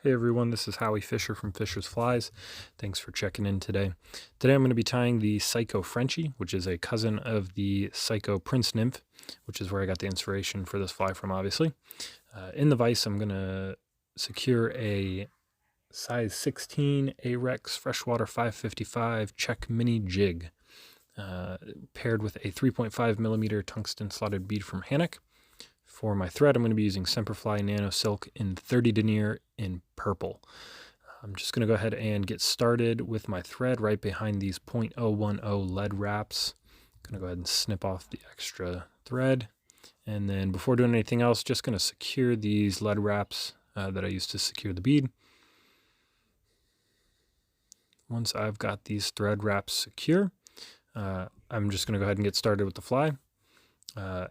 Hey everyone, this is Howie Fisher from Fisher's Flies. Thanks for checking in today. Today I'm going to be tying the Psycho Frenchie, which is a cousin of the Psycho Prince Nymph, which is where I got the inspiration for this fly from, obviously. In the vise, I'm going to secure a size 16 Arex Freshwater 555 Czech Mini Jig, paired with a 3.5 millimeter tungsten slotted bead from Hanek. For my thread, I'm going to be using Semperfli Nano Silk in 30 denier in purple. I'm just going to go ahead and get started with my thread right behind these .010 lead wraps. I'm going to go ahead and snip off the extra thread. And then before doing anything else, just going to secure these lead wraps that I used to secure the bead. Once I've got these thread wraps secure, I'm just going to go ahead and get started with the fly.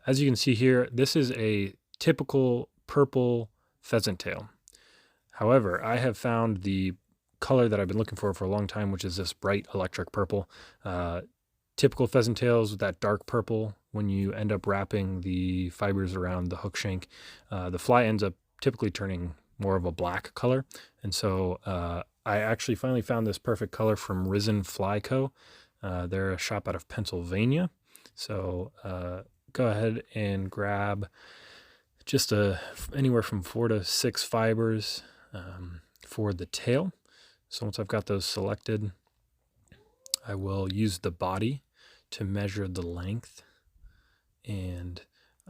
As you can see here, this is a typical purple pheasant tail. However, I have found the color that I've been looking for a long time, which is this bright electric purple. Typical pheasant tails with that dark purple, when you end up wrapping the fibers around the hook shank, the fly ends up typically turning more of a black color. And so I actually finally found this perfect color from Risen Fly Co. They're a shop out of Pennsylvania. So go ahead and grab just anywhere from 4 to 6 fibers for the tail. So once I've got those selected, I will use the body to measure the length. And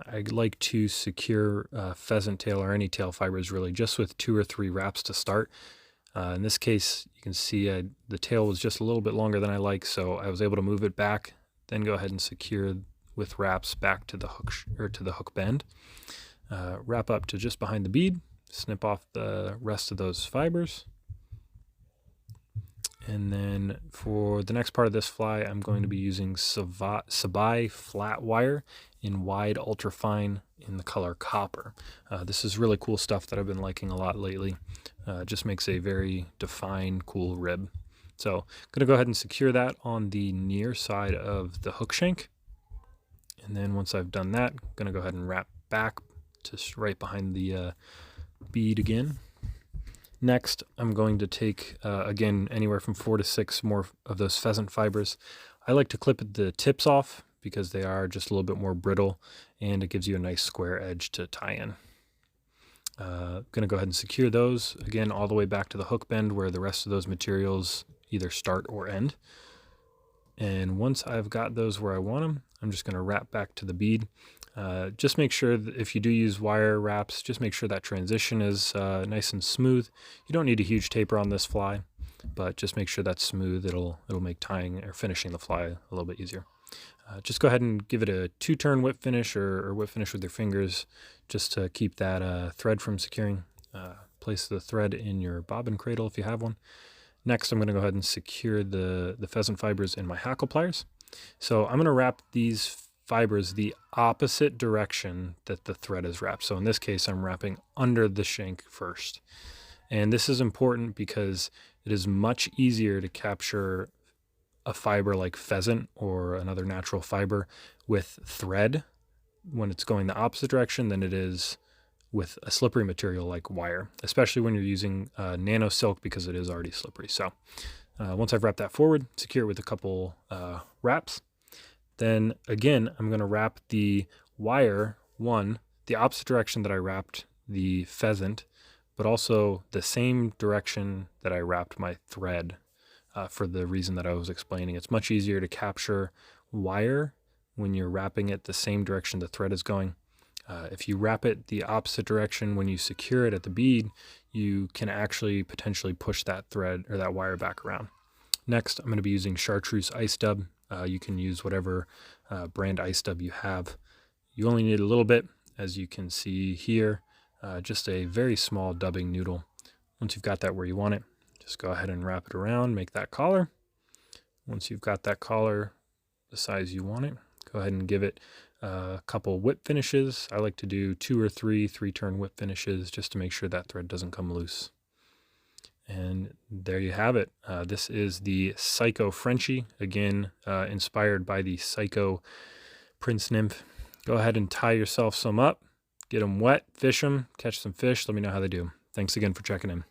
I like to secure pheasant tail or any tail fibers really just with 2 or 3 wraps to start. In this case, you can see the tail was just a little bit longer than I like, so I was able to move it back, then go ahead and secure with wraps back to the hook to the hook bend. Wrap up to just behind the bead, snip off the rest of those fibers. And then for the next part of this fly, I'm going to be using Sabai flat wire in wide ultrafine in the color copper. This is really cool stuff that I've been liking a lot lately. It just makes a very defined, cool rib. So I'm going to go ahead and secure that on the near side of the hook shank. And then once I've done that, I'm going to go ahead and wrap back just right behind the bead again. Next, I'm going to take, again, anywhere from 4 to 6 more of those pheasant fibers. I like to clip the tips off because they are just a little bit more brittle and it gives you a nice square edge to tie in. Going to go ahead and secure those, again, all the way back to the hook bend where the rest of those materials either start or end. And once I've got those where I want them, I'm just going to wrap back to the bead. Just make sure that if you do use wire wraps, just make sure that transition is nice and smooth. You don't need a huge taper on this fly, but just make sure that's smooth. It'll make tying or finishing the fly a little bit easier. Just go ahead and give it a 2-turn whip finish or whip finish with your fingers just to keep that thread from securing. Place the thread in your bobbin cradle if you have one. Next, I'm going to go ahead and secure the pheasant fibers in my hackle pliers. So I'm going to wrap these fibers the opposite direction that the thread is wrapped. So in this case, I'm wrapping under the shank first. And this is important because it is much easier to capture a fiber like pheasant or another natural fiber with thread when it's going the opposite direction than it is with a slippery material like wire, especially when you're using nano silk because it is already slippery. So once I've wrapped that forward, secure it with a couple wraps. Then again, I'm going to wrap the wire, the opposite direction that I wrapped the pheasant, but also the same direction that I wrapped my thread for the reason that I was explaining. It's much easier to capture wire when you're wrapping it the same direction the thread is going. If you wrap it the opposite direction when you secure it at the bead, you can actually potentially push that thread or that wire back around. Next, I'm going to be using chartreuse ice dub. You can use whatever brand ice dub you have. You only need a little bit, as you can see here, just a very small dubbing noodle. Once you've got that where you want it, just go ahead and wrap it around, make that collar. Once you've got that collar the size you want it, go ahead and give it a couple whip finishes. I like to do 2 or 3-turn whip finishes just to make sure that thread doesn't come loose. And there you have it. This is the Psycho Frenchie, again, inspired by the Psycho Prince Nymph. Go ahead and tie yourself some up, get them wet, fish them, catch some fish. Let me know how they do. Thanks again for checking in.